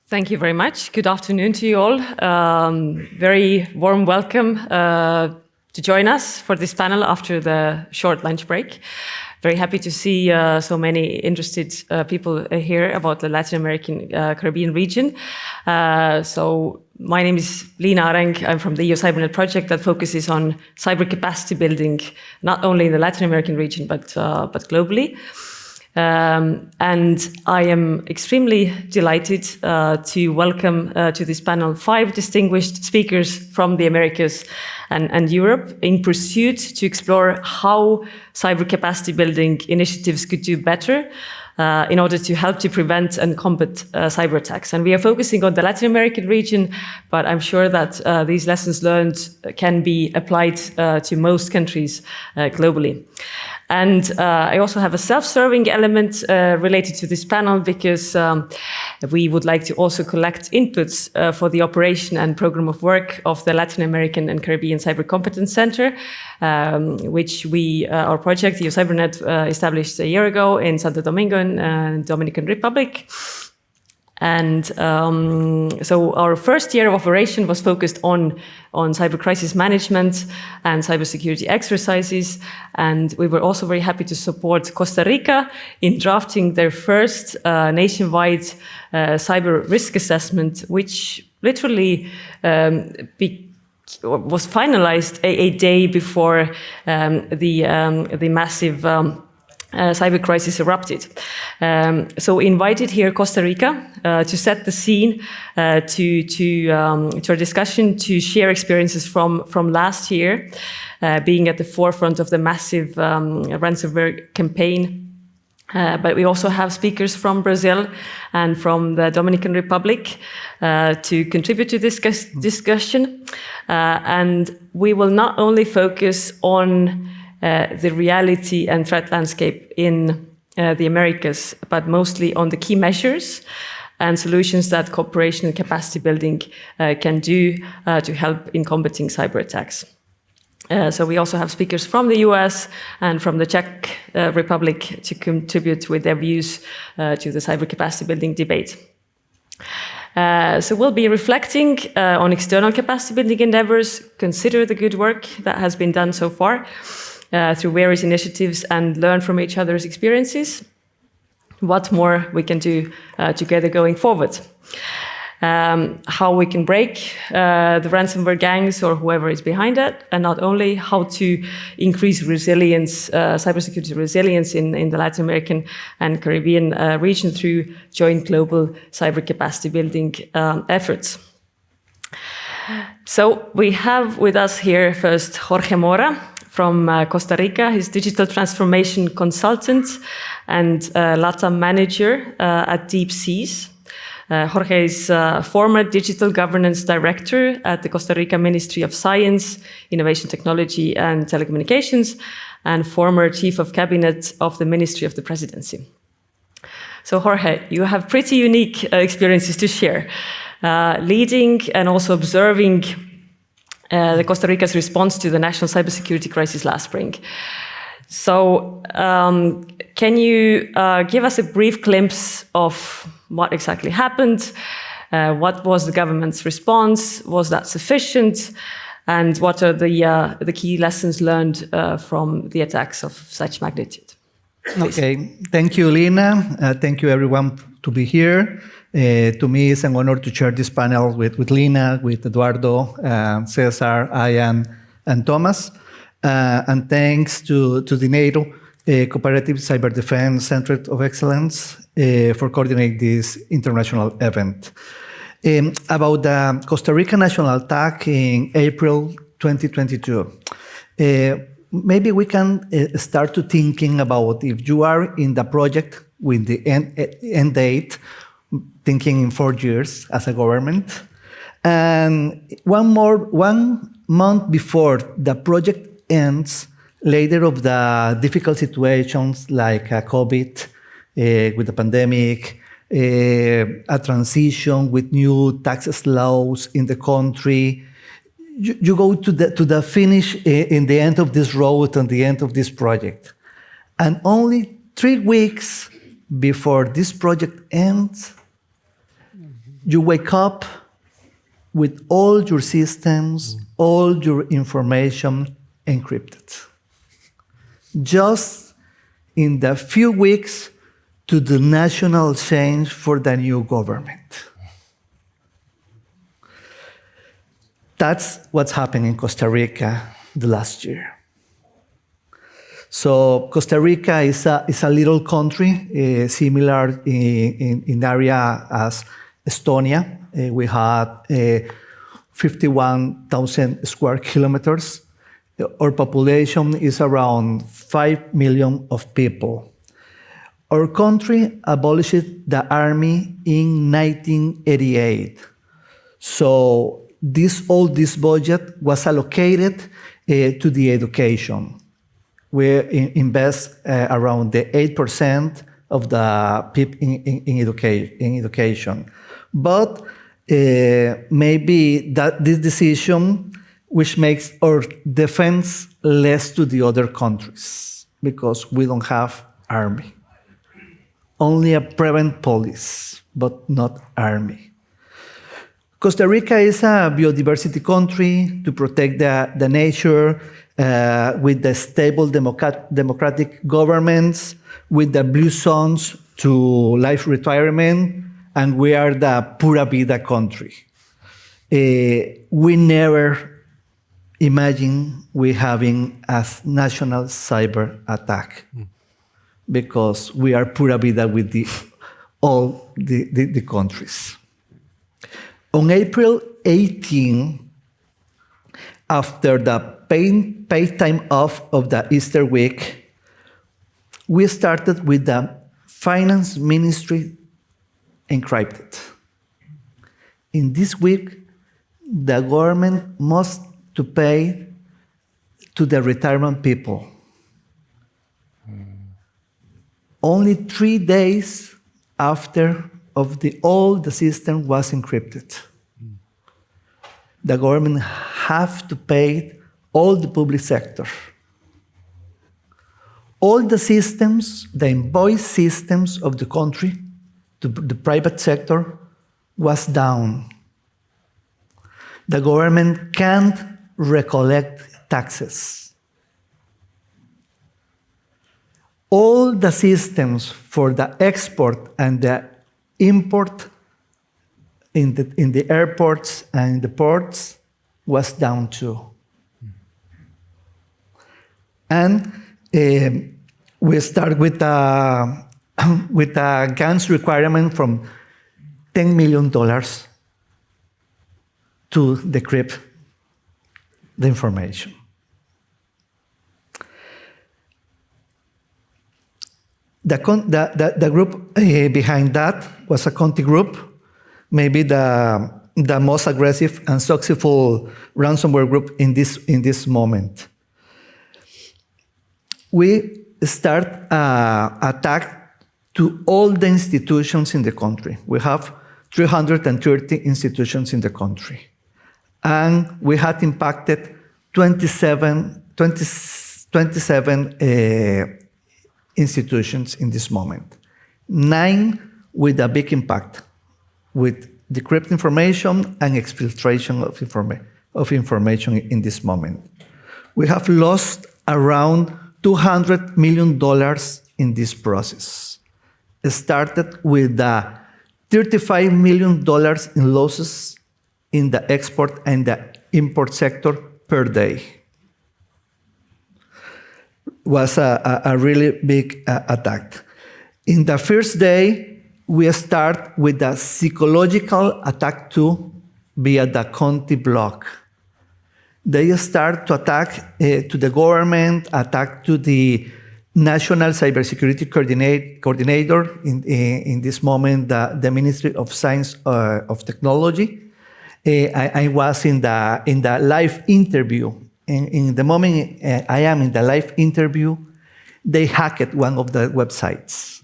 Thank you very much. Good afternoon to you all. Very warm welcome to join us for this panel after the short lunch break. Very happy to see so many interested people here about the Latin American Caribbean region. So my name is Liina Areng. I'm from the EU CyberNet project that focuses on cyber capacity building, not only in the Latin American region, but globally. And I am extremely delighted to welcome to this panel 5 distinguished speakers from the Americas and Europe in pursuit to explore how cyber capacity building initiatives could do better in order to help to prevent and combat cyber attacks. And we are focusing on the Latin American region, but I'm sure that these lessons learned can be applied to most countries globally. And I also have a self-serving element related to this panel because we would like to also collect inputs for the operation and program of work of the Latin American and Caribbean Cyber Competence Center, which our project, EU CyberNet, established a year ago in Santo Domingo in Dominican Republic. And so our first year of operation was focused on cyber crisis management and cybersecurity exercises. And we were also very happy to support Costa Rica in drafting their first nationwide cyber risk assessment, which literally was finalized a day before the massive cyber crisis erupted. So invited here Costa Rica to set the scene to our discussion, to share experiences from last year, being at the forefront of the massive ransomware campaign. But we also have speakers from Brazil and from the Dominican Republic to contribute to this discussion. And we will not only focus on the reality and threat landscape in the Americas, but mostly on the key measures and solutions that cooperation and capacity building can do to help in combating cyber attacks. So we also have speakers from the US and from the Czech Republic to contribute with their views to the cyber capacity building debate. So we'll be reflecting on external capacity building endeavors, consider the good work that has been done so far, through various initiatives and learn from each other's experiences, what more we can do together going forward. How we can break the ransomware gangs or whoever is behind it, and not only how to increase resilience, cybersecurity resilience in the Latin American and Caribbean region through joint global cyber capacity building efforts. So we have with us here first Jorge Mora, from Costa Rica. He's digital transformation consultant and LATAM manager at DeepSeas. Jorge is former digital governance director at the Costa Rica Ministry of Science, Innovation, Technology and Telecommunications, and former chief of cabinet of the Ministry of the Presidency. So Jorge, you have pretty unique experiences to share, leading and also observing the Costa Rica's response to the national cybersecurity crisis last spring. So can you give us a brief glimpse of what exactly happened? What was the government's response? Was that sufficient? And what are the key lessons learned from the attacks of such magnitude? Please. Okay, thank you, Liina. Thank you, everyone, to be here. To me, it's an honor to share this panel with Liina, with Eduardo, Cesar, Ian, and Tomáš. And thanks to the NATO Cooperative Cyber Defense Center of Excellence for coordinating this international event. About the Costa Rica national attack in April 2022, maybe we can start to thinking about if you are in the project with the end date, thinking in 4 years as a government. And one month before the project ends, later of the difficult situations like COVID with the pandemic, a transition with new tax laws in the country, you go to the finish in the end of this road and the end of this project. And only 3 weeks before this project ends, you wake up with all your systems, all your information encrypted. Just in the few weeks to the national change for the new government. That's what's happening in Costa Rica the last year. So Costa Rica is a little country, similar in area as Estonia. We had 51,000 square kilometers. Our population is around 5 million of people. Our country abolished the army in 1988. So all this budget was allocated to the education. We invest around the 8% of the people in education. But maybe this decision, which makes our defense less to the other countries, because we don't have army. Only a prevent police, but not army. Costa Rica is a biodiversity country to protect the nature with the stable democratic governments, with the blue zones to life retirement, and we are the pura vida country. We never imagine we having a national cyber attack because we are pura vida with all the countries. On April 18, after the paid time off of the Easter week, we started with the finance ministry encrypted. In this week, the government must to pay to the retirement people. Only 3 days after all the system was encrypted. The government have to pay all the public sector. All the systems, the invoice systems of the country, the private sector, was down. The government can't recollect taxes. All the systems for the export and the import in the airports and the ports was down too. And we start with a GANs requirement from $10 million to decrypt the information. The group behind that was a Conti group, maybe the most aggressive and successful ransomware group in this moment. We start attack to all the institutions in the country. We have 330 institutions in the country. And we had impacted 27 institutions in this moment. 9 with a big impact, with decrypted information and exfiltration of information in this moment. We have lost around $200 million in this process. It started with $35 million in losses in the export and the import sector per day. Was a really big attack. In the first day, we start with a psychological attack too via the Conti blog. They start to attack to the government, attack to the National Cybersecurity Coordinator, in this moment, the Ministry of Science of Technology. I was in the live interview. In the moment I am in the live interview, they hacked one of the websites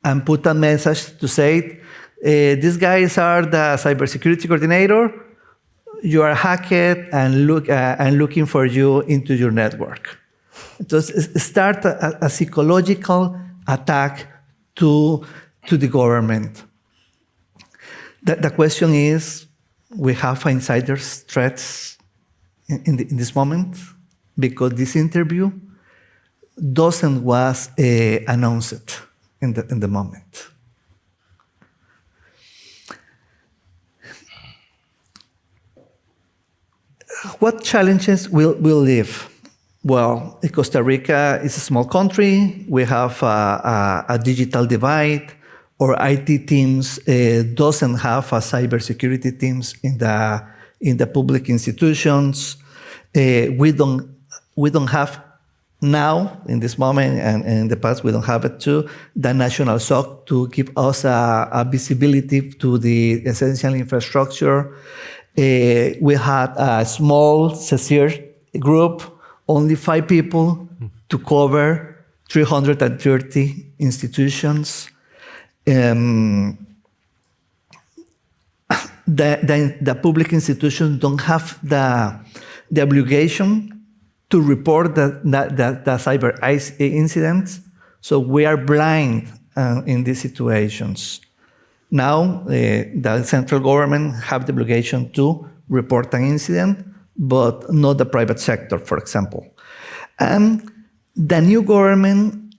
and put a message to say, these guys are the cybersecurity coordinator, you are hacked and looking for you into your network. So start a psychological attack to the government. The question is, we have insiders threats in this moment because this interview doesn't was announced in the moment. What challenges will live? Well, Costa Rica is a small country. We have a digital divide. Our IT teams doesn't have a cybersecurity teams in the public institutions. We don't have now, in this moment, and in the past, we don't have it too, the national SOC to give us a visibility to the essential infrastructure. We had a small CECIR group, only 5 people to cover 330 institutions. The public institutions don't have the obligation to report the cyber incidents, so we are blind in these situations. Now, the central government have the obligation to report an incident, but not the private sector, for example. And the new government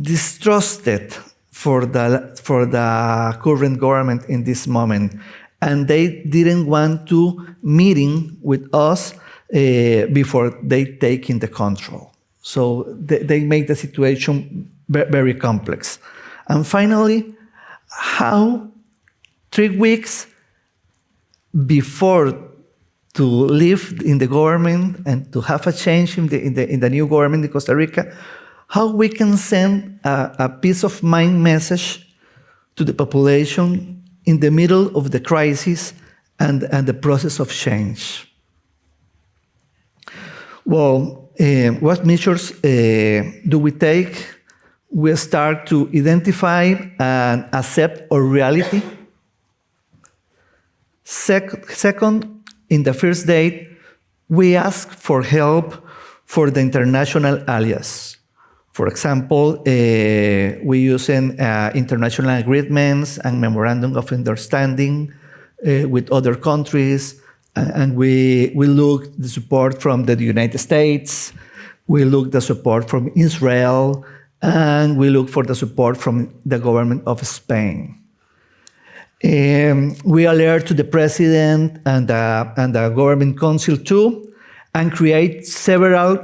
distrusted for the current government in this moment, and they didn't want to meeting with us before they take in the control. So they make the situation very complex. And finally, how 3 weeks before to live in the government and to have a change in the new government in Costa Rica, how we can send a peace of mind message to the population in the middle of the crisis and the process of change. Well, what measures do we take? We start to identify and accept our reality. Second, in the first date, we ask for help for the international allies. For example, we use international agreements and memorandum of understanding with other countries, and we look the support from the United States, we look the support from Israel, and we look for the support from the government of Spain. We alert to the president and the government council too, and create several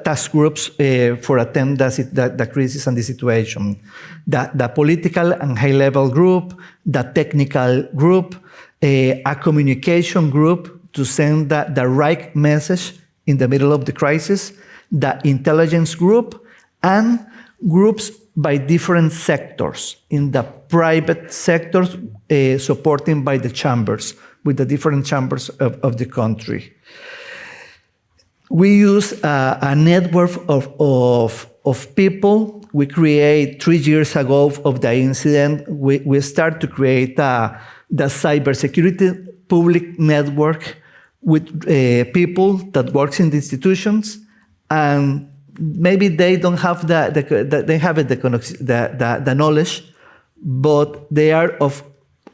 task groups for attempt the crisis and the situation. The political and high-level group, the technical group, a communication group to send the right message in the middle of the crisis, the intelligence group, and groups by different sectors. In the private sectors, supporting by the chambers, with the different chambers of the country. We use a network of people. We create 3 years ago of the incident. We start to create the cybersecurity public network with people that works in the institutions, and maybe they don't have the knowledge, but they are of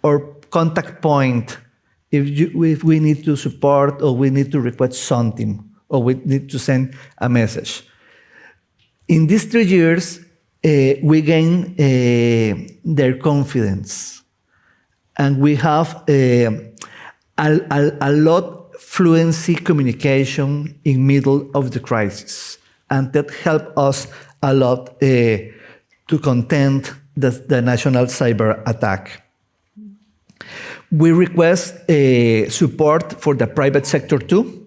our contact point if we need to support or we need to request something or we need to send a message. In these 3 years, we gain their confidence, and we have a lot fluency communication in middle of the crisis, and that helped us a lot to contend the national cyber attack. We request support for the private sector too,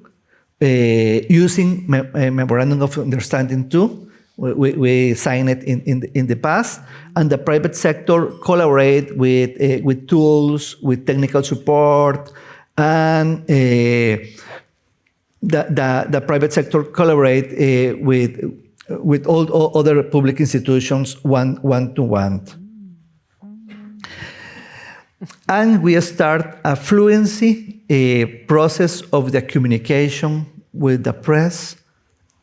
using a memorandum of understanding too. We signed it in the past, and the private sector collaborate with tools, with technical support, and the private sector collaborate with all other public institutions one-to-one. And we start a fluency process of the communication with the press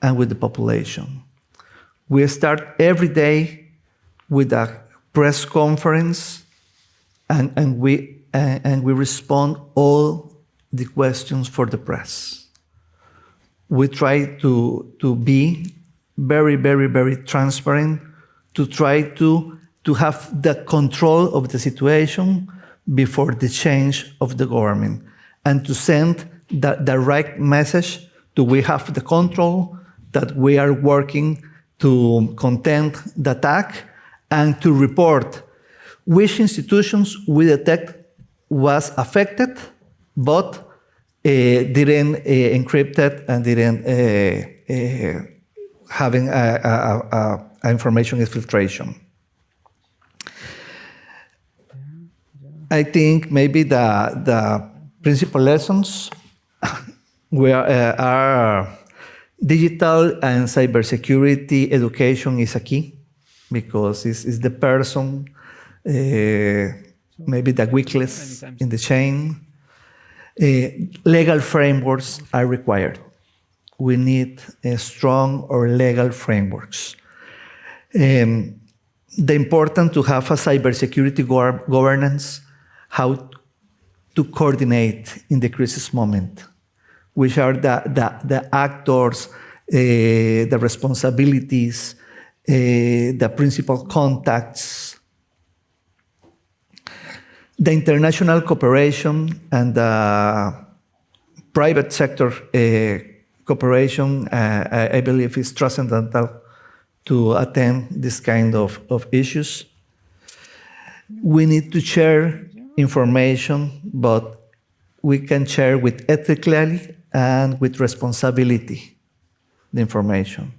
and with the population. We start every day with a press conference and we respond all the questions for the press. We try to be very, very, very transparent, to try to have the control of the situation before the change of the government, and to send the right message to we have the control, that we are working to contain the attack, and to report which institutions we detect was affected, but didn't encrypt it and didn't having information infiltration. I think maybe the principal lessons are digital and cybersecurity education is a key, because it's the person, maybe the weakness in the chain. Legal frameworks are required. We need strong or legal frameworks. The important to have a cybersecurity governance, how to coordinate in the crisis moment, which are the actors, the responsibilities, the principal contacts, the international cooperation and the private sector cooperation, I believe is transcendental to attend this kind of issues. We need to share information, but we can share with ethically and with responsibility the information.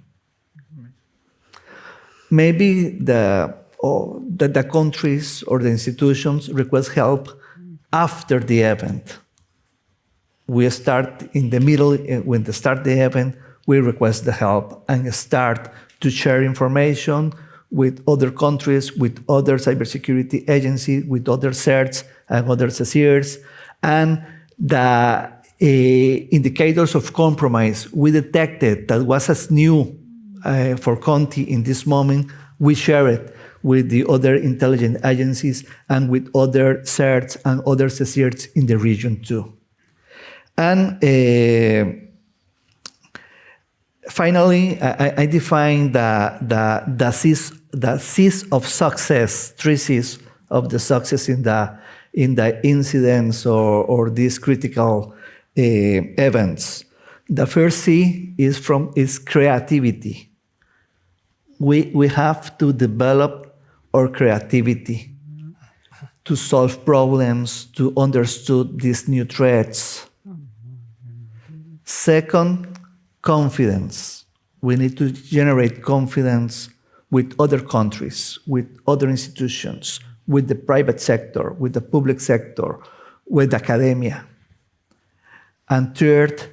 Maybe the countries or the institutions request help after the event. We start in the middle, when they start the event, we request the help and start to share information with other countries, with other cybersecurity agencies, with other CERTs and other CSIRs, and the indicators of compromise we detected that was as new for Conti in this moment, we share it with the other intelligence agencies and with other CERTs and other CSIRs in the region too. And finally, I define the C's of success, 3 C's of the success in the incidents or these critical events. The first C is creativity. We have to develop our creativity to solve problems, to understand these new threats. Second, confidence. We need to generate confidence with other countries, with other institutions, with the private sector, with the public sector, with academia. And third,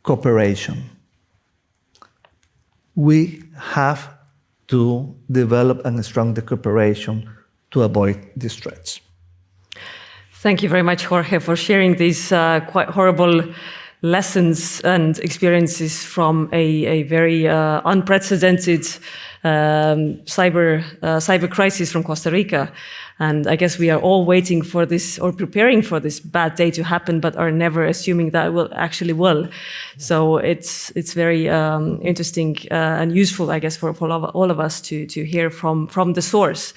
cooperation. We have to develop and strengthen the cooperation to avoid these threats. Thank you very much, Jorge, for sharing these quite horrible lessons and experiences from a very unprecedented cyber crisis from Costa Rica. And I guess we are all waiting for this or preparing for this bad day to happen, but are never assuming that it will. So it's very interesting and useful, I guess, for all of us to hear from the source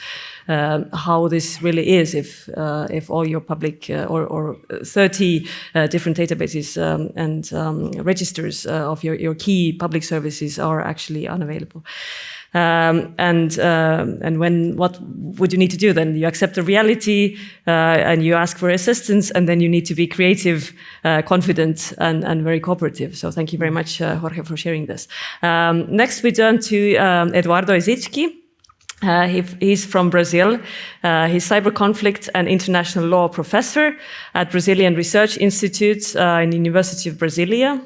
how this really is if all your public or 30 different databases and registers of your key public services are actually unavailable. And what would you need to do then? You accept the reality and you ask for assistance, and then you need to be creative, confident, and very cooperative. So thank you very much, Jorge, for sharing this. Next, we turn to Eduardo Izycki. He's from Brazil. He's cyber conflict and international law professor at Brazilian Research Institute in the University of Brasilia.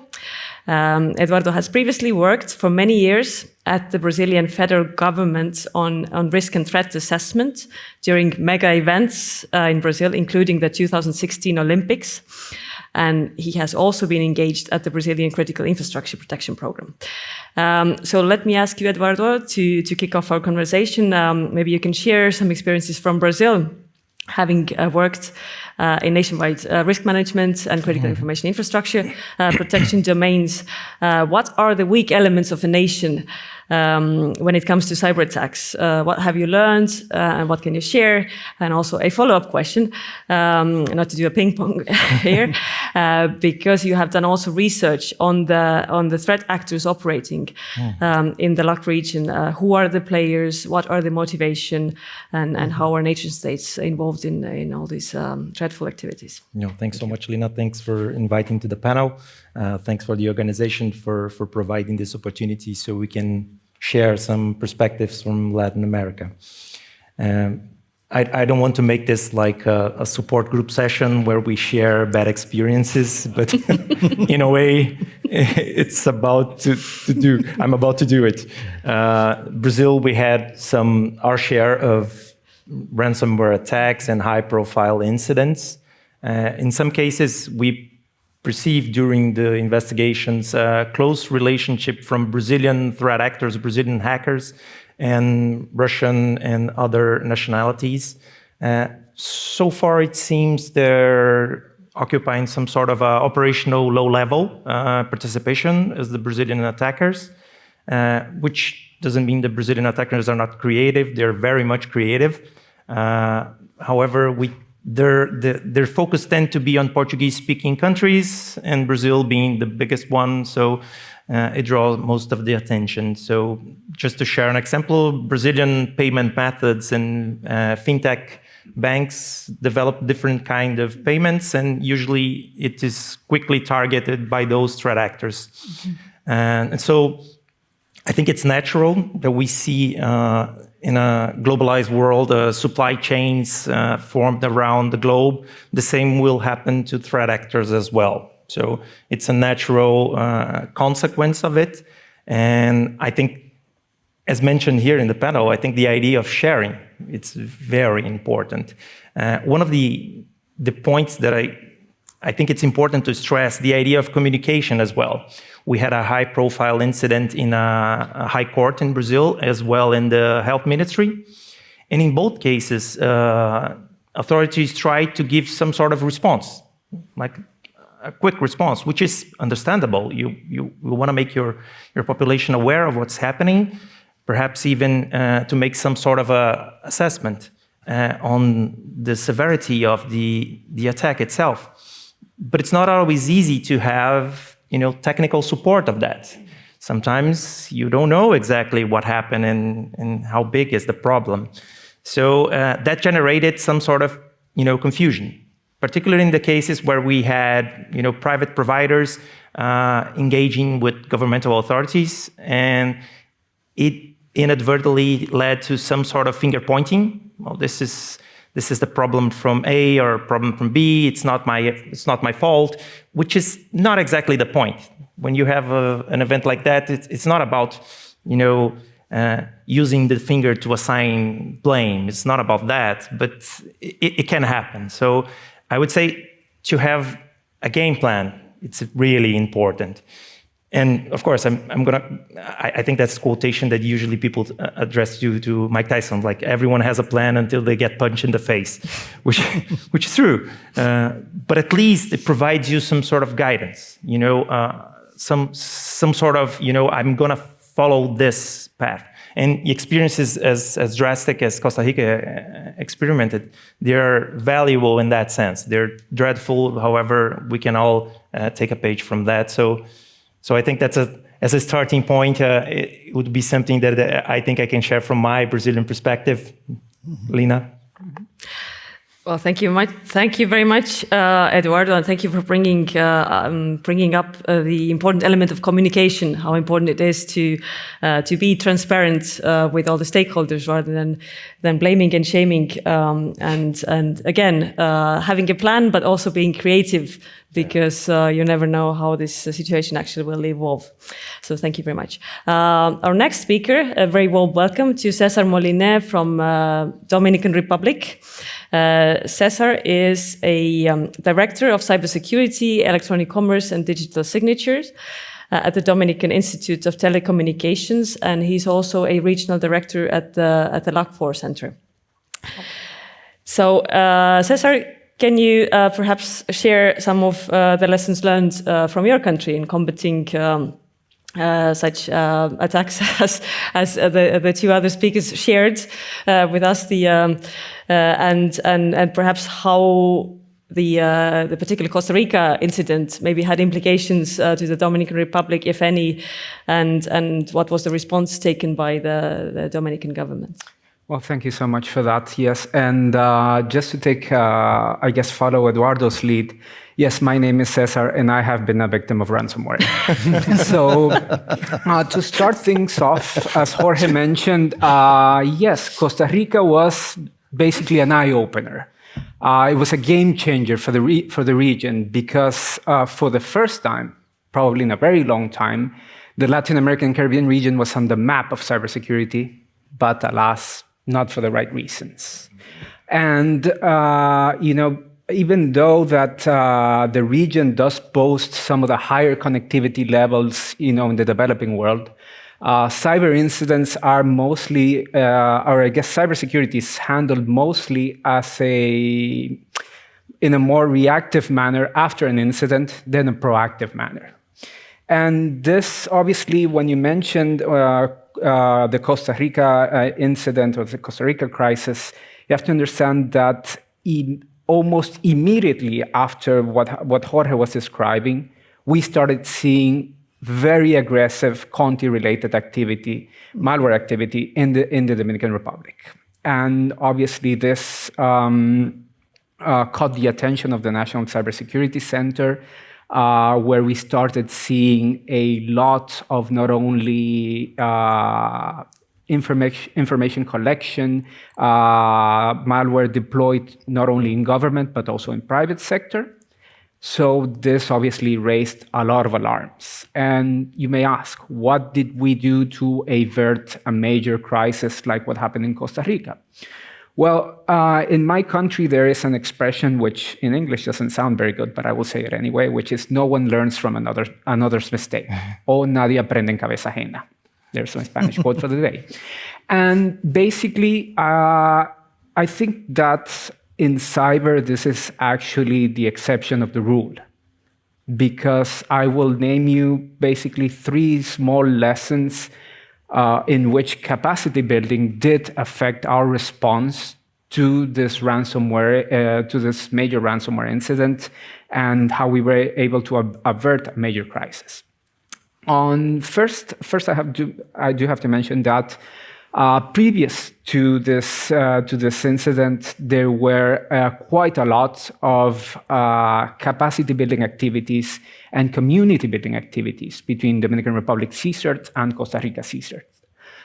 Eduardo has previously worked for many years at the Brazilian federal government on risk and threat assessment during mega events in Brazil, including the 2016 Olympics. And he has also been engaged at the Brazilian Critical Infrastructure Protection Program. So let me ask you, Eduardo, to kick off our conversation. Maybe you can share some experiences from Brazil having worked in nationwide risk management and critical information infrastructure protection domains, what are the weak elements of a nation when it comes to cyber attacks? What have you learned and what can you share? And also a follow-up question, not to do a ping pong here, because you have done also research on the threat actors operating in the LAC region. Who are the players? What are the motivation? And how are nation states involved in all these dreadful activities? Thanks so much, Lina. Thanks for inviting to the panel. Thanks for the organization for providing this opportunity so we can share some perspectives from Latin America. I don't want to make this like a support group session where we share bad experiences, but in a way, it's about to do. I'm about to do it. Brazil, we had our share of ransomware attacks and high-profile incidents. In some cases, we perceived during the investigations a close relationship from Brazilian threat actors, Brazilian hackers, and Russian and other nationalities. So far, it seems they're occupying some sort of operational low-level participation as the Brazilian attackers, which doesn't mean the Brazilian attackers are not creative. They're very much creative. However, their focus tend to be on Portuguese-speaking countries, and Brazil being the biggest one, so it draws most of the attention. So just to share an example, Brazilian payment methods and fintech banks develop different kind of payments, and usually it is quickly targeted by those threat actors. And so I think it's natural that we see in a globalized world, supply chains formed around the globe. The same will happen to threat actors as well. So it's a natural consequence of it. And I think, as mentioned here in the panel, I think the idea of sharing, it's very important. One of the points that I think it's important to stress, the idea of communication as well. We had a high-profile incident in a high court in Brazil, as well in the health ministry. And in both cases, authorities tried to give some sort of response, like a quick response, which is understandable. You want to make your population aware of what's happening, perhaps even to make some sort of a assessment on the severity of the attack itself. But it's not always easy to have technical support of that. Sometimes you don't know exactly what happened and how big is the problem. So that generated some sort of confusion, particularly in the cases where we had private providers engaging with governmental authorities, and it inadvertently led to some sort of finger pointing. Well, this is the problem from A or problem from B. It's not my fault, which is not exactly the point. When you have an event like that, it's not about using the finger to assign blame. It's not about that, but it can happen. So I would say to have a game plan, it's really important. And of course, I think that's a quotation that usually people address to Mike Tyson, like everyone has a plan until they get punched in the face, which is true. But at least it provides you some sort of guidance, some sort of, I'm going to follow this path. And experiences as drastic as Costa Rica experimented, they're valuable in that sense. They're dreadful. However, we can all take a page from that. So I think that's as a starting point, it would be something that I think I can share from my Brazilian perspective. Lina? Well, thank you very much, Eduardo, and thank you for bringing up the important element of communication. How important it is to be transparent with all the stakeholders rather than blaming and shaming, and again having a plan, but also being creative, because you never know how this situation actually will evolve. So thank you very much. Our next speaker, a very warm welcome to César Moliné from Dominican Republic. César is a director of cybersecurity, electronic commerce, and digital signatures at the Dominican Institute of Telecommunications, and he's also a regional director at the LAC4 Center. So, Cesar, can you perhaps share some of the lessons learned from your country in combating such attacks as the two other speakers shared with us, and perhaps how the particular Costa Rica incident maybe had implications to the Dominican Republic, if any, and what was the response taken by the Dominican government? Well, thank you so much for that. Yes, and just to take, I guess, follow Eduardo's lead. Yes, my name is Cesar, and I have been a victim of ransomware. So, to start things off, as Jorge mentioned, yes, Costa Rica was basically an eye-opener. It was a game changer for the region because for the first time, probably in a very long time, the Latin American Caribbean region was on the map of cybersecurity, but alas, not for the right reasons. And even though that the region does boast some of the higher connectivity levels, in the developing world, cyber incidents are mostly, or I guess cybersecurity is handled mostly as in a more reactive manner after an incident than a proactive manner. And this, obviously, when you mentioned the Costa Rica incident or the Costa Rica crisis, you have to understand that almost immediately after what Jorge was describing, we started seeing very aggressive Conti-related activity, malware activity in the Dominican Republic. And obviously this caught the attention of the National Cybersecurity Center, where we started seeing a lot of not only information collection, malware deployed not only in government, but also in private sector. So this obviously raised a lot of alarms. And you may ask, what did we do to avert a major crisis like what happened in Costa Rica? Well, in my country, there is an expression which in English doesn't sound very good, but I will say it anyway, which is no one learns from another's mistake. O nadie aprende en cabeza ajena. There's a Spanish quote for the day. And basically, I think that in cyber, this is actually the exception of the rule, because I will name you basically 3 small lessons in which capacity building did affect our response to this ransomware, to this major ransomware incident, and how we were able to avert a major crisis. First, I do have to mention that previous to this incident, there were quite a lot of capacity building activities and community building activities between Dominican Republic CSIRT and Costa Rica CSIRT.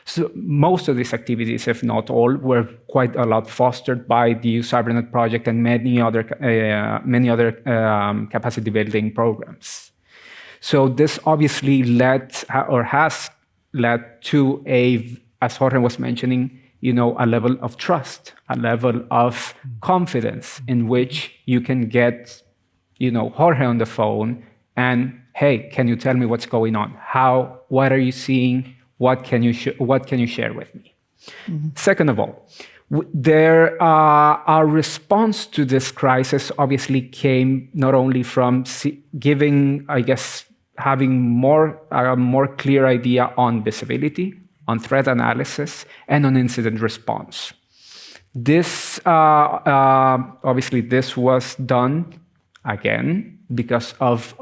So most of these activities, if not all, were quite a lot fostered by the Cybernet project and many other capacity building programs. So this obviously has led to as Jorge was mentioning, a level of trust, a level of confidence in which you can get, Jorge on the phone and, hey, can you tell me what's going on? What are you seeing? What can you share with me? Mm-hmm. Second of all, our response to this crisis obviously came not only from having a more clear idea on visibility, on threat analysis, and on incident response. This, obviously, this was done, again, because of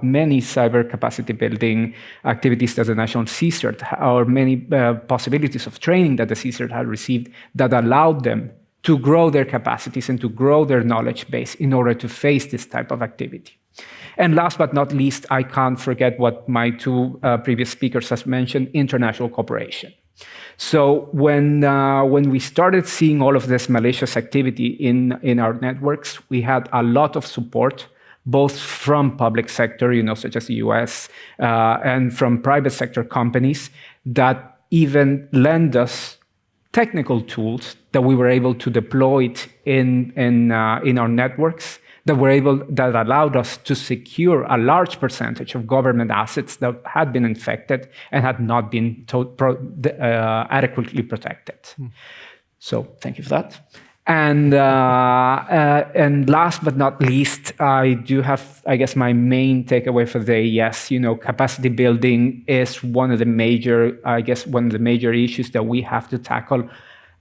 many cyber capacity building activities that the National CSIRT, or many possibilities of training that the CSIRT had received that allowed them to grow their capacities and to grow their knowledge base in order to face this type of activity. And last but not least, I can't forget what my 2 previous speakers have mentioned, international cooperation. So when we started seeing all of this malicious activity in our networks, we had a lot of support, both from public sector, such as the US, and from private sector companies that even lend us technical tools that we were able to deploy in our networks, that allowed us to secure a large percentage of government assets that had been infected and had not been adequately protected. So thank you for that. And last but not least, I do have, I guess, my main takeaway for the day. Yes, capacity building is one of the major issues that we have to tackle,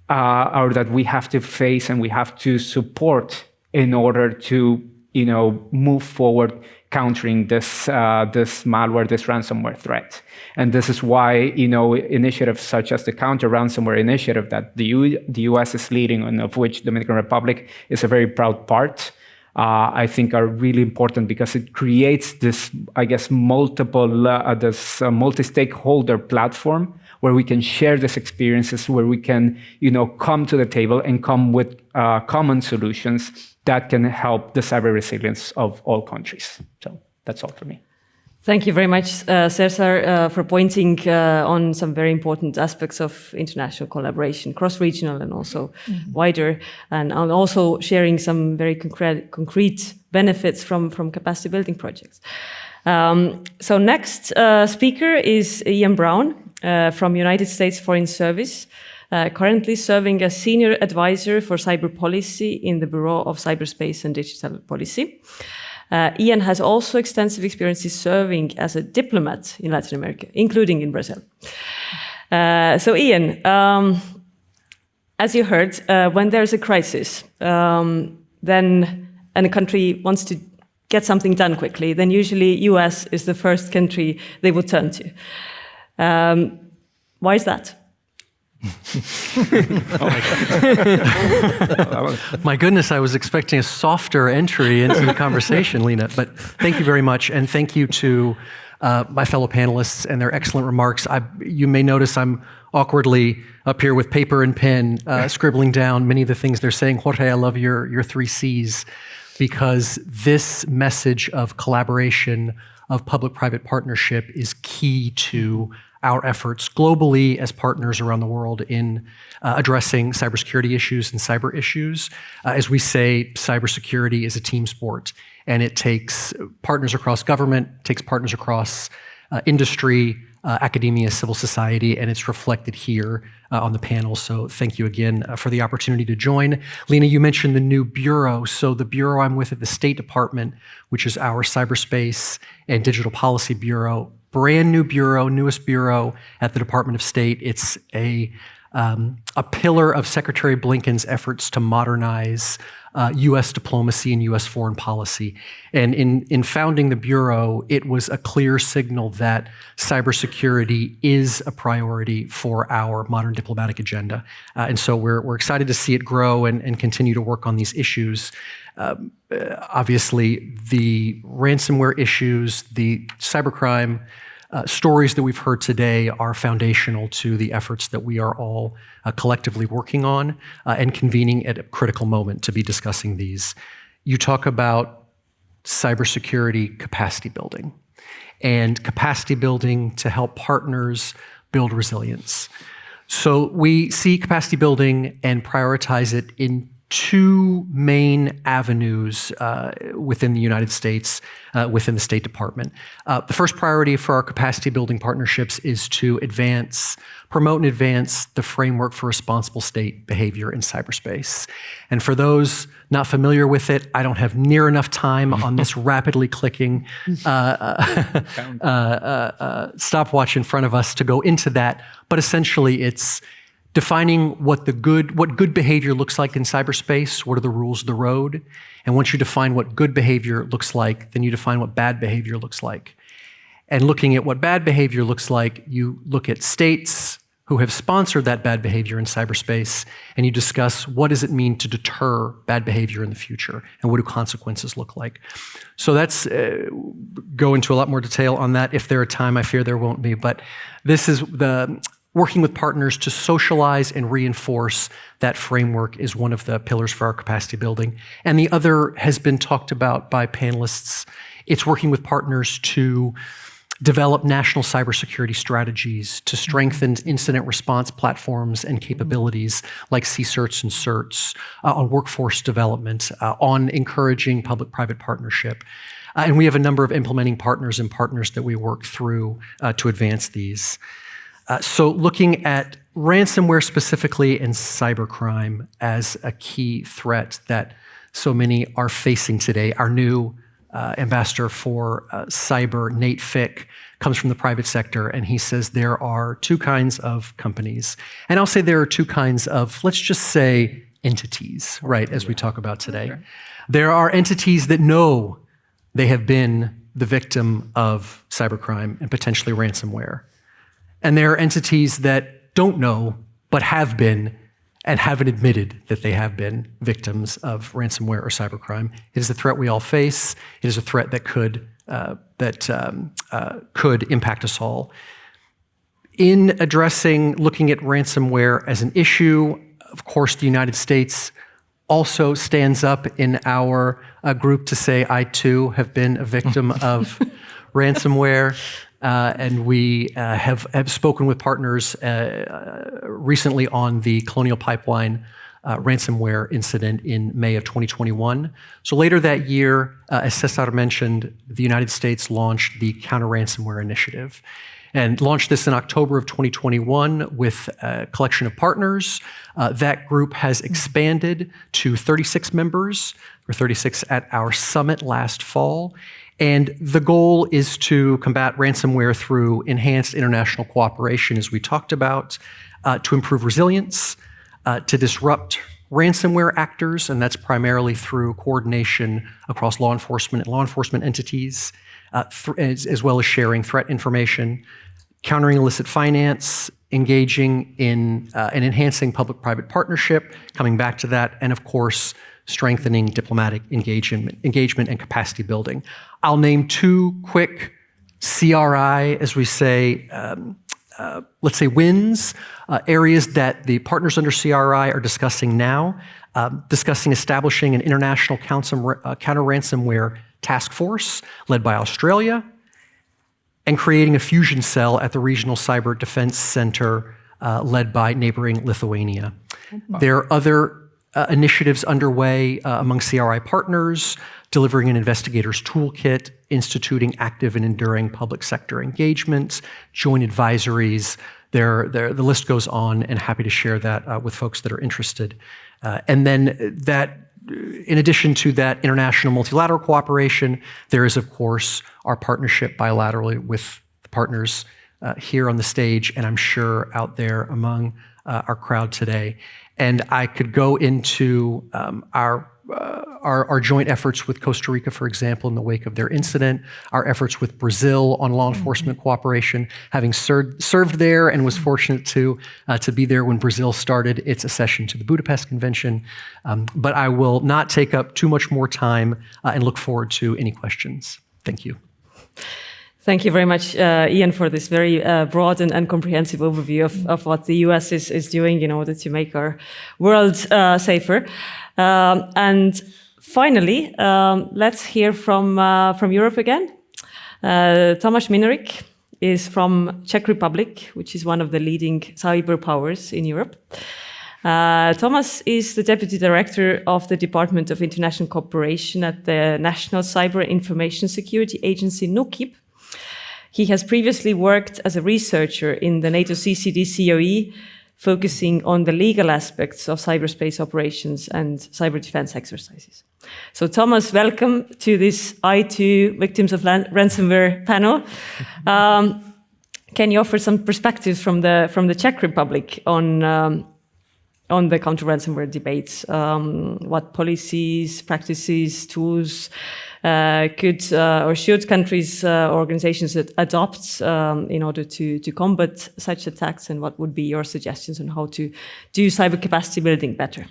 or that we have to face and we have to support in order to, move forward countering this malware, this ransomware threat. And this is why, initiatives such as the Counter-Ransomware Initiative that the US is leading and of which Dominican Republic is a very proud part, I think are really important because it creates this, I guess, multi-stakeholder platform where we can share these experiences, where we can, come to the table and come with common solutions that can help the cyber resilience of all countries. So that's all for me. Thank you very much, Cesar, for pointing on some very important aspects of international collaboration, cross-regional and also wider, and also sharing some very concrete benefits from capacity building projects. So next speaker is Ian Brown from United States Foreign Service, currently serving as Senior Advisor for Cyber Policy in the Bureau of Cyberspace and Digital Policy. Ian has also extensive experiences serving as a diplomat in Latin America, including in Brazil. So Ian, as you heard, when there's a crisis, then and a country wants to get something done quickly, then usually US is the first country they will turn to. Why is that? My goodness, I was expecting a softer entry into the conversation, Lina, but thank you very much. And thank you to my fellow panelists and their excellent remarks. You may notice I'm awkwardly up here with paper and pen, scribbling down many of the things they're saying. Jorge, I love your 3 C's, because this message of collaboration, of public-private partnership is key to our efforts globally as partners around the world in addressing cybersecurity issues and cyber issues. As we say, cybersecurity is a team sport, and it takes partners across government, takes partners across industry, academia, civil society, and it's reflected here on the panel. So thank you again for the opportunity to join. Lina, you mentioned the new bureau. So the bureau I'm with at the State Department, which is our Cyberspace and Digital Policy Bureau, brand new bureau, newest bureau at the Department of State. It's a pillar of Secretary Blinken's efforts to modernize U.S. diplomacy and U.S. foreign policy. And in founding the bureau, it was a clear signal that cybersecurity is a priority for our modern diplomatic agenda. And so we're excited to see it grow and continue to work on these issues. Obviously, the ransomware issues, the cybercrime stories that we've heard today are foundational to the efforts that we are all collectively working on and convening at a critical moment to be discussing these. You talk about cybersecurity capacity building and capacity building to help partners build resilience. So we see capacity building and prioritize it in 2 main avenues within the United States, within the State Department. The first priority for our capacity building partnerships is to promote and advance the framework for responsible state behavior in cyberspace. And for those not familiar with it, I don't have near enough time on this rapidly clicking stopwatch in front of us to go into that. But essentially, it's defining what good behavior looks like in cyberspace. What are the rules of the road? And once you define what good behavior looks like, then you define what bad behavior looks like. And looking at what bad behavior looks like, you look at states who have sponsored that bad behavior in cyberspace, and you discuss what does it mean to deter bad behavior in the future, and what do consequences look like. So that's, go into a lot more detail on that. If there are time, I fear there won't be, but this is working with partners to socialize and reinforce that framework is one of the pillars for our capacity building. And the other has been talked about by panelists. It's working with partners to develop national cybersecurity strategies, to strengthen incident response platforms and capabilities like CSIRTs and CERTs, on workforce development, on encouraging public-private partnership. And we have a number of implementing partners and partners that we work through to advance these. So looking at ransomware specifically and cybercrime as a key threat that so many are facing today. Our new ambassador for cyber, Nate Fick, comes from the private sector, and he says there are two kinds of companies. And I'll say there are two kinds of, let's just say, entities, right, as we talk about today. Okay. There are entities that know they have been the victim of cybercrime and potentially ransomware. And there are entities that don't know, but have been and haven't admitted that they have been victims of ransomware or cybercrime. It is a threat we all face. It is a threat that could impact us all. In looking at ransomware as an issue, of course, the United States also stands up in our group to say, I too have been a victim of ransomware. And we have spoken with partners recently on the Colonial Pipeline ransomware incident in May of 2021. So later that year, as Cesar mentioned, the United States launched the Counter-Ransomware Initiative and launched this in October of 2021 with a collection of partners. That group has expanded to 36 members, or 36 at our summit last fall. And the goal is to combat ransomware through enhanced international cooperation, as we talked about, to improve resilience, to disrupt ransomware actors, and that's primarily through coordination across law enforcement and law enforcement entities, as well as sharing threat information, countering illicit finance, engaging in and enhancing public-private partnership, coming back to that, and of course, strengthening diplomatic engagement and capacity building. I'll name two quick CRI, as we say, let's say wins, areas that the partners under CRI are discussing now, discussing establishing an international counter-ransomware task force led by Australia, and creating a fusion cell at the Regional Cyber Defense Center led by neighboring Lithuania. There are other initiatives underway among CRI partners, delivering an investigator's toolkit, instituting active and enduring public sector engagements, joint advisories. The list goes on, and happy to share that with folks that are interested. And then in addition to that international multilateral cooperation, there is, of course, our partnership bilaterally with the partners here on the stage, and I'm sure out there among our crowd today. And I could go into our joint efforts with Costa Rica, for example, in the wake of their incident, our efforts with Brazil on law enforcement cooperation, having served there and was fortunate to be there when Brazil started its accession to the Budapest Convention. But I will not take up too much more time and look forward to any questions. Thank you. Thank you very much, Ian, for this very broad and comprehensive overview of what the US is doing in order to make our world safer. And finally, let's hear from Europe again. Tomáš Minárik is from Czech Republic, which is one of the leading cyber powers in Europe. Tomáš is the Deputy Director of the Department of International Cooperation at the National Cyber Information Security Agency, NÚKIB. He has previously worked as a researcher in the NATO CCD COE, focusing on the legal aspects of cyberspace operations and cyber defense exercises. So Tomáš, welcome to this I2 Victims of Ransomware panel. Can you offer some perspectives from the Czech Republic on the counter-ransomware debates? What policies, practices, tools could or should countries, organizations adopt in order to combat such attacks, and what would be your suggestions on how to do cyber capacity building better?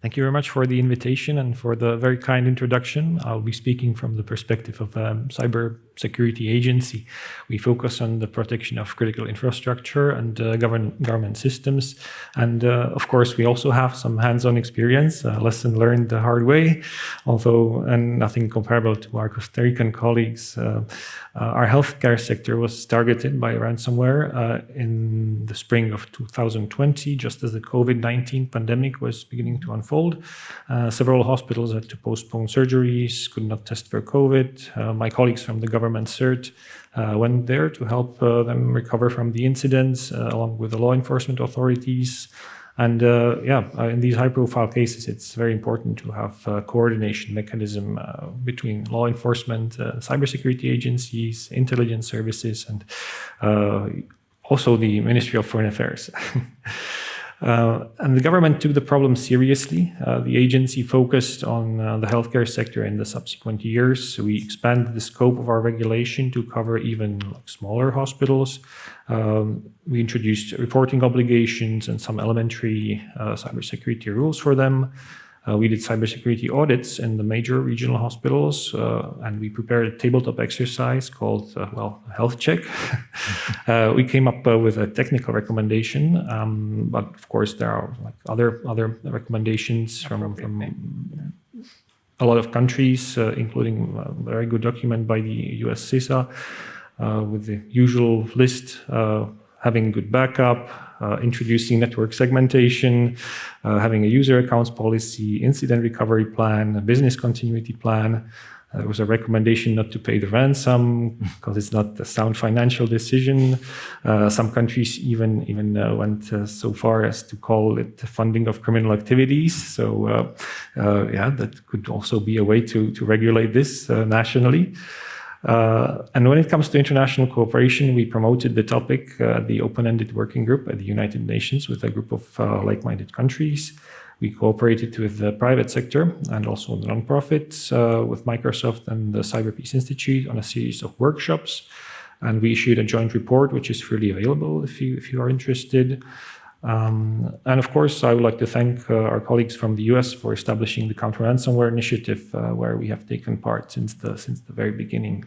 Thank you very much for the invitation and for the very kind introduction. I'll be speaking from the perspective of a cyber security agency. We focus on the protection of critical infrastructure and government systems. And of course, we also have some hands-on experience, lesson learned the hard way, although and nothing comparable to our Costa Rican colleagues. Our healthcare sector was targeted by ransomware in the spring of 2020, just as the COVID-19 pandemic was beginning to unfold. unfold. Several hospitals had to postpone surgeries, could not test for COVID. My colleagues from the government CERT went there to help them recover from the incidents, along with the law enforcement authorities. And in these high-profile cases, it's very important to have a coordination mechanism between law enforcement, cybersecurity agencies, intelligence services, and also the Ministry of Foreign Affairs. And the government took the problem seriously. The agency focused on the healthcare sector in the subsequent years. So we expanded the scope of our regulation to cover even smaller hospitals. We introduced reporting obligations and some elementary cybersecurity rules for them. We did cybersecurity audits in the major regional hospitals, and we prepared a tabletop exercise called, health check. We came up with a technical recommendation, but of course there are other recommendations from a lot of countries, including a very good document by the US CISA with the usual list, having good backup, introducing network segmentation, having a user accounts policy, incident recovery plan, a business continuity plan. There was a recommendation not to pay the ransom because it's not a sound financial decision. Some countries even went so far as to call it the funding of criminal activities. So that could also be a way to regulate this nationally. And when it comes to international cooperation, we promoted the topic, the open-ended working group at the United Nations with a group of like-minded countries. We cooperated with the private sector and also the nonprofits, with Microsoft and the Cyber Peace Institute on a series of workshops. And we issued a joint report, which is freely available if you are interested. And of course, I would like to thank our colleagues from the US for establishing the counter-ransomware initiative, where we have taken part since the very beginning.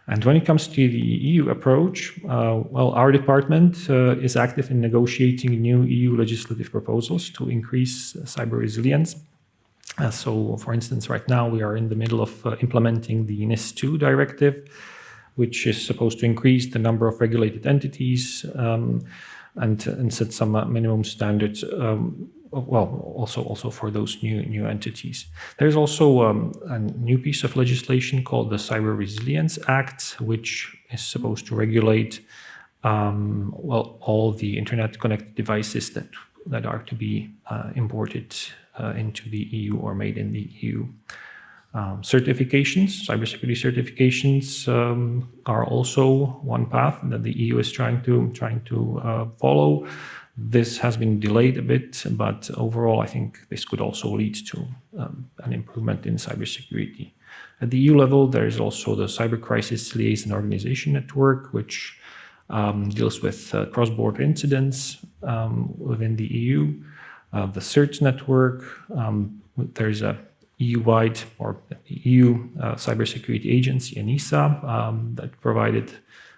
And when it comes to the EU approach, our department is active in negotiating new EU legislative proposals to increase cyber resilience. So, for instance, right now we are in the middle of implementing the NIS2 directive, which is supposed to increase the number of regulated entities and set some minimum standards. Also for those new entities. There's also a new piece of legislation called the Cyber Resilience Act, which is supposed to regulate all the internet-connected devices that are to be imported into the EU or made in the EU. Certifications, cybersecurity certifications, are also one path that the EU is trying to follow. This has been delayed a bit, but overall, I think this could also lead to an improvement in cybersecurity. At the EU level, there is also the Cyber Crisis Liaison Organization Network, which deals with cross-border incidents within the EU. The CERT network, there is a EU-wide or EU cybersecurity agency, ENISA, that provided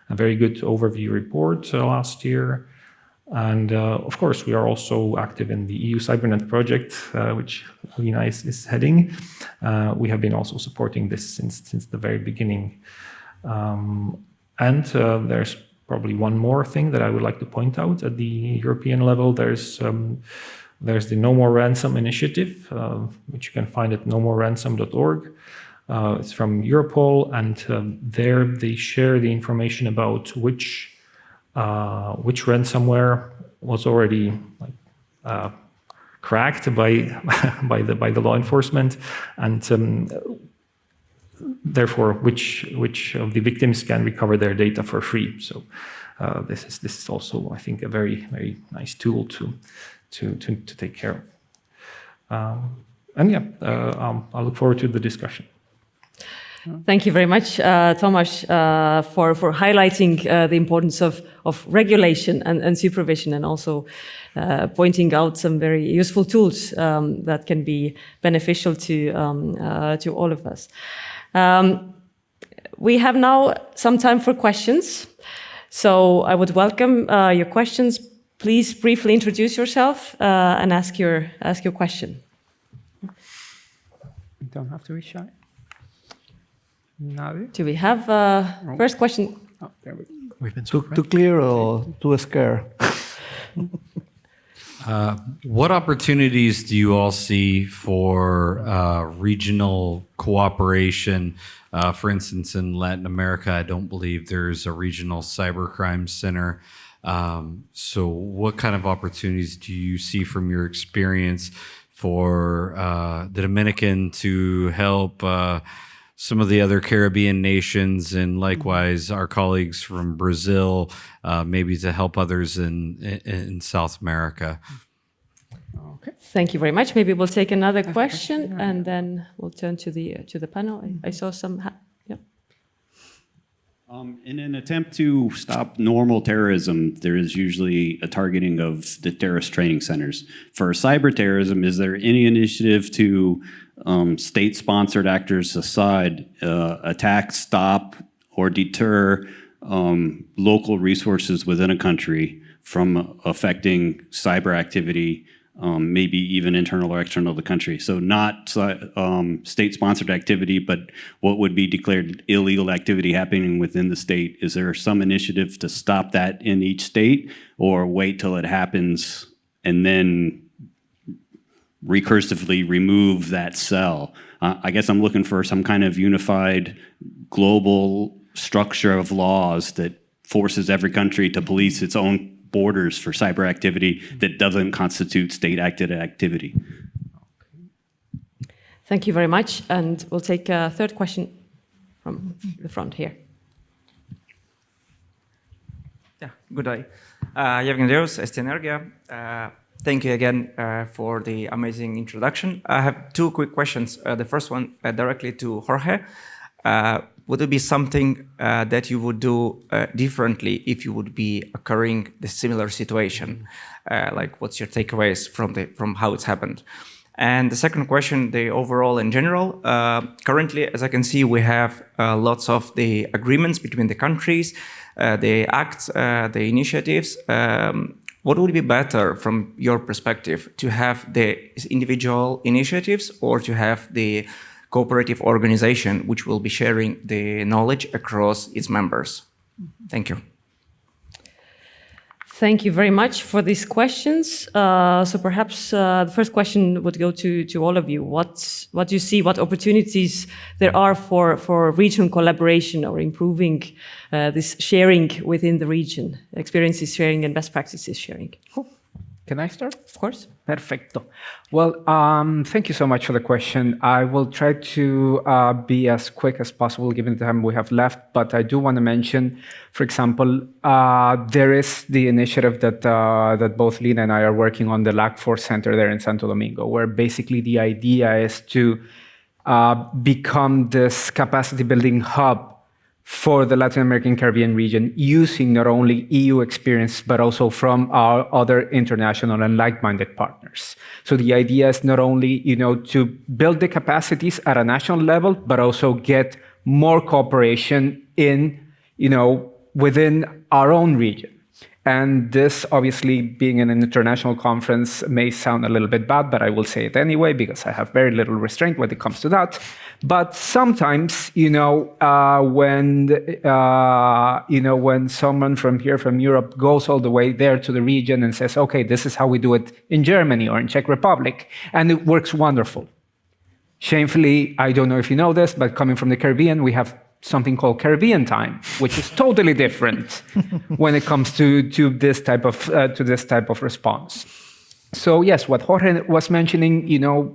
a very good overview report last year. And of course, we are also active in the EU Cybernet project, which Lina is heading. We have been also supporting this since the very beginning. And there's probably one more thing that I would like to point out at the European level. There's the No More Ransom initiative, which you can find at nomoreransom.org. It's from Europol, and there they share the information about which ransomware was already cracked by the law enforcement, and therefore which of the victims can recover their data for free. So this is also, I think, a very, very nice tool to take care of. I look forward to the discussion. Thank you very much, Tomáš, for highlighting the importance of regulation and supervision, and also pointing out some very useful tools that can be beneficial to all of us. We have now some time for questions, so I would welcome your questions. Please briefly introduce yourself and ask your question. You don't have to be shy. No. Do we have first question? Oh, there we go. We've been Too clear or too scared? What opportunities do you all see for regional cooperation? For instance, in Latin America, I don't believe there's a regional cybercrime center. So what kind of opportunities do you see from your experience for the Dominican to help some of the other Caribbean nations, and likewise our colleagues from Brazil, maybe to help others in South America? Okay. Thank you very much. Maybe we'll take another question, and then we'll turn to the panel. I saw some. Yep. In an attempt to stop normal terrorism, there is usually a targeting of the terrorist training centers. For cyber terrorism, is there any initiative to state-sponsored actors aside, attack, stop, or deter local resources within a country from affecting cyber activity, maybe even internal or external to the country? So not state-sponsored activity, but what would be declared illegal activity happening within the state. Is there some initiative to stop that in each state, or wait till it happens and then recursively remove that cell? I guess I'm looking for some kind of unified global structure of laws that forces every country to police its own borders for cyber activity that doesn't constitute state-acted activity. Thank you very much. And we'll take a third question from the front here. Yeah, good day. Yevgen Deus, ST Energia. Thank you again for the amazing introduction. I have two quick questions. The first one directly to Jorge. Would it be something that you would do differently if you would be occurring the similar situation? Like, what's your takeaways from how it's happened? And the second question, the overall in general. Currently, as I can see, we have lots of the agreements between the countries, the acts, the initiatives. What would be better from your perspective, to have the individual initiatives or to have the cooperative organization which will be sharing the knowledge across its members? Thank you. Thank you very much for these questions. So perhaps the first question would go to all of you. What do you see, what opportunities there are for regional collaboration or improving this sharing within the region, experiences sharing and best practices sharing? Cool. Can I start? Of course. Perfecto. Well, thank you so much for the question. I will try to be as quick as possible given the time we have left, but I do want to mention, for example, there is the initiative that both Lina and I are working on, the LAC4 Center there in Santo Domingo, where basically the idea is to become this capacity building hub for the Latin American Caribbean region, using not only EU experience, but also from our other international and like-minded partners. So the idea is not only, to build the capacities at a national level, but also get more cooperation in, within our own region. And this, obviously, being an international conference may sound a little bit bad, but I will say it anyway, because I have very little restraint when it comes to that. But sometimes, when someone from here, from Europe, goes all the way there to the region and says, okay, this is how we do it in Germany or in Czech Republic, and it works wonderful. Shamefully, I don't know if you know this, but coming from the Caribbean, we have something called Caribbean time, which is totally different when it comes to this type of response. So yes, what Jorge was mentioning,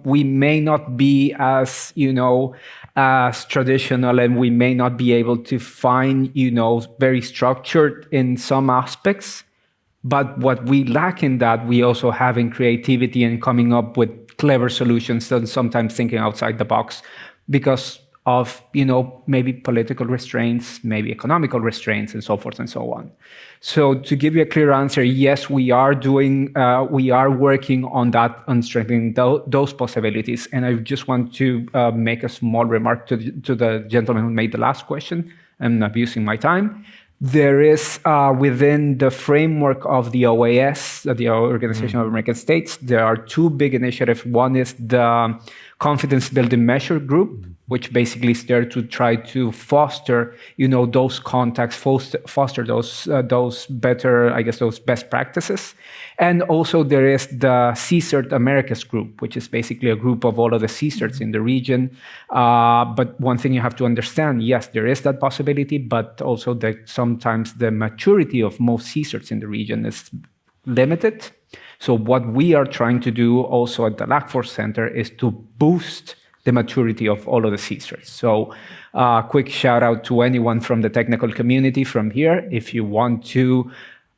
we may not be as as traditional, and we may not be able to find very structured in some aspects. But what we lack in that, we also have in creativity and coming up with clever solutions, and sometimes thinking outside the box, because of maybe political restraints, maybe economical restraints, and so forth and so on. So to give you a clear answer, yes, we are working on that, on strengthening those possibilities. And I just want to make a small remark to the gentleman who made the last question. I'm abusing my time. There is, within the framework of the OAS, the Organization of American States, there are two big initiatives. One is the confidence building measure group, which basically is there to try to foster, those contacts, foster those better, I guess, those best practices. And also there is the CSIRT Americas group, which is basically a group of all of the CSIRTs in the region. But one thing you have to understand, yes, there is that possibility, but also that sometimes the maturity of most CSIRTs in the region is limited. So what we are trying to do also at the LACFOR Center is to boost the maturity of all of the CSIRTs. So quick shout out to anyone from the technical community from here. If you want to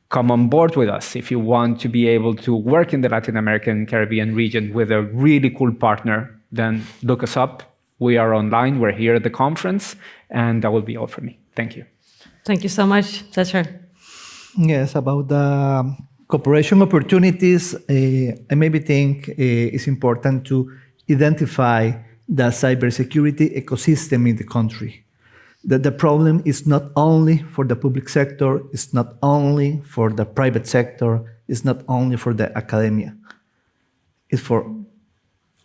come on board with us, if you want to be able to work in the Latin American Caribbean region with a really cool partner, then look us up. We are online, we're here at the conference, and that will be all for me. Thank you. Thank you so much, Cesar. Yes, about the cooperation opportunities, I maybe think it's important to identify the cybersecurity ecosystem in the country. That the problem is not only for the public sector, it's not only for the private sector, it's not only for the academia, it's for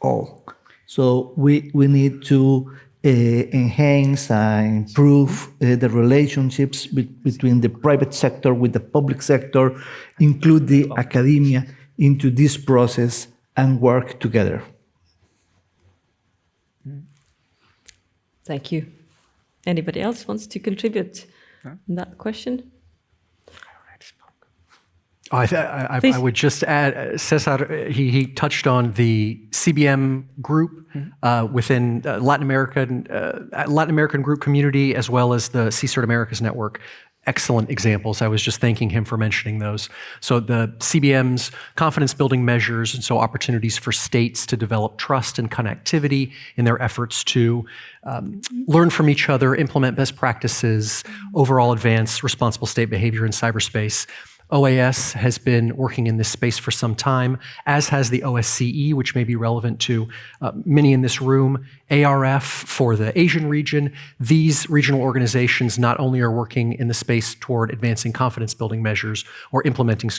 all. So we need to enhance and improve the relationships between the private sector with the public sector, include the academia into this process and work together. Thank you. Anybody else wants to contribute on that question? I would just add, Cesar, he touched on the CBM group within Latin American group community, as well as the CSIRT Americas network. Excellent examples. I was just thanking him for mentioning those. So the CBM's confidence building measures, and so opportunities for states to develop trust and connectivity in their efforts to learn from each other, implement best practices, overall advance responsible state behavior in cyberspace. OAS has been working in this space for some time, as has the OSCE, which may be relevant to many in this room. ARF for the Asian region. These regional organizations not only are working in the space toward advancing confidence building measures or implementing,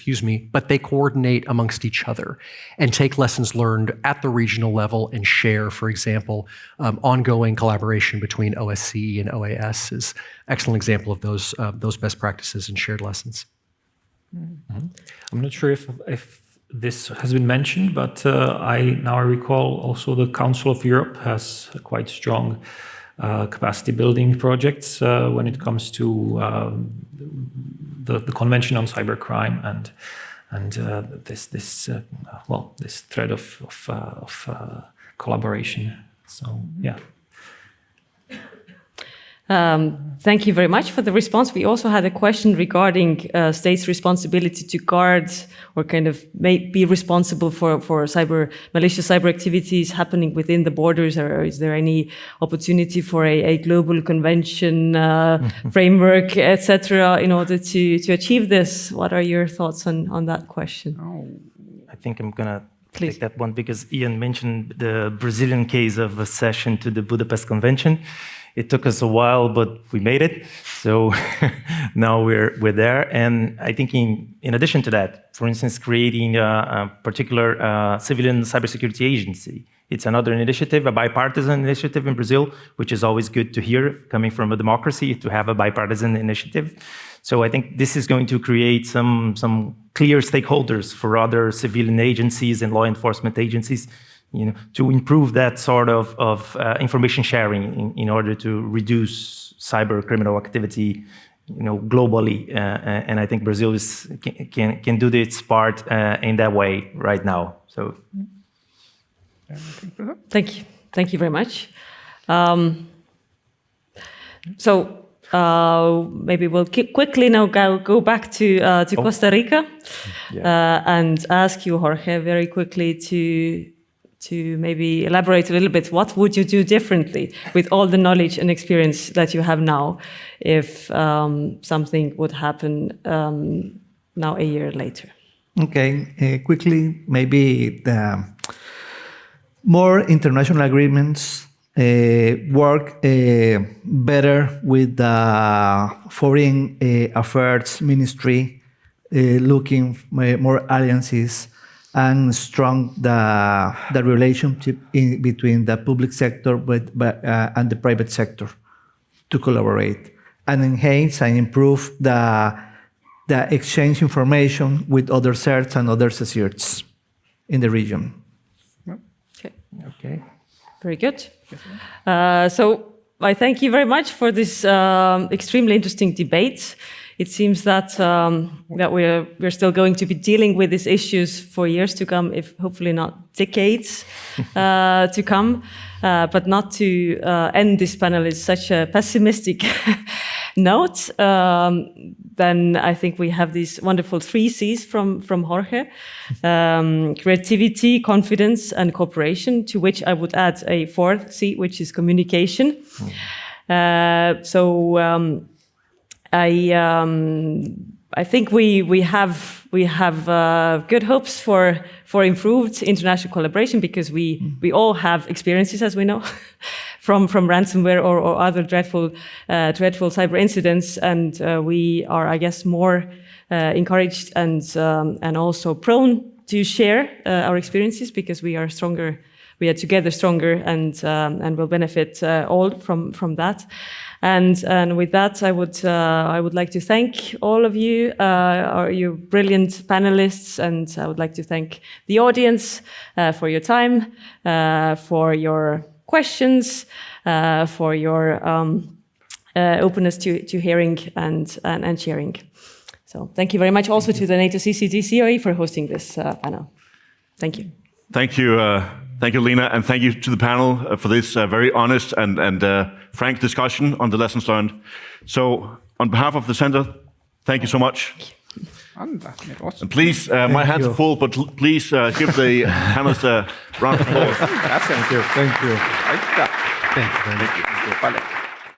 but they coordinate amongst each other and take lessons learned at the regional level and share, for example, ongoing collaboration between OSCE and OAS is an excellent example of those best practices and shared lessons. Mm-hmm. I'm not sure if this has been mentioned, but I recall also the Council of Europe has quite strong capacity building projects when it comes to the Convention on Cybercrime and this thread of collaboration. So yeah. Thank you very much for the response. We also had a question regarding states' responsibility to guard or kind of be responsible for malicious cyber activities happening within the borders, or is there any opportunity for a global convention framework, etc., in order to achieve this? What are your thoughts on that question? I think I'm going to take that one because Ian mentioned the Brazilian case of accession to the Budapest Convention. It took us a while, but we made it. So now we're there. And I think in addition to that, for instance, creating a particular civilian cybersecurity agency. It's another initiative, a bipartisan initiative in Brazil, which is always good to hear coming from a democracy to have a bipartisan initiative. So I think this is going to create some clear stakeholders for other civilian agencies and law enforcement agencies, to improve that sort of information sharing in order to reduce cyber criminal activity, globally. And I think Brazil can do its part in that way right now. So, thank you very much. Maybe we'll quickly now go back to Costa Rica and ask you, Jorge, very quickly to maybe elaborate a little bit. What would you do differently with all the knowledge and experience that you have now if something would happen now a year later? Okay, quickly, maybe the more international agreements, work better with the Foreign Affairs Ministry, looking more alliances, and strong the relationship between the public sector and the private sector to collaborate and enhance and improve the exchange information with other CERTs and other CERTs in the region. Okay. Okay. Very good. So I thank you very much for this extremely interesting debate. It seems that that we're still going to be dealing with these issues for years to come, if hopefully not decades to come. But not to end this panel is such a pessimistic note. Then I think we have these wonderful 3 C's from Jorge: creativity, confidence, and cooperation. To which I would add a 4th C, which is communication. I think we have good hopes for improved international collaboration, because we all have experiences, as we know, from ransomware or other dreadful cyber incidents, and we are, I guess, more encouraged and also prone to share our experiences, because we are stronger. We are together stronger, and will benefit all from that. And with that, I would like to thank all of you, you brilliant panelists, and I would like to thank the audience for your time, for your questions, for your openness to hearing and sharing. So thank you very much also to the NATO CCD COE for hosting this panel. Thank you. Thank you. Thank you, Lena, and thank you to the panel for this very honest and frank discussion on the lessons learned. So, on behalf of the center, thank you so much. And please, my hands are full, but please give the panelists a round of applause. Thank you. Thank you very much. Thank you.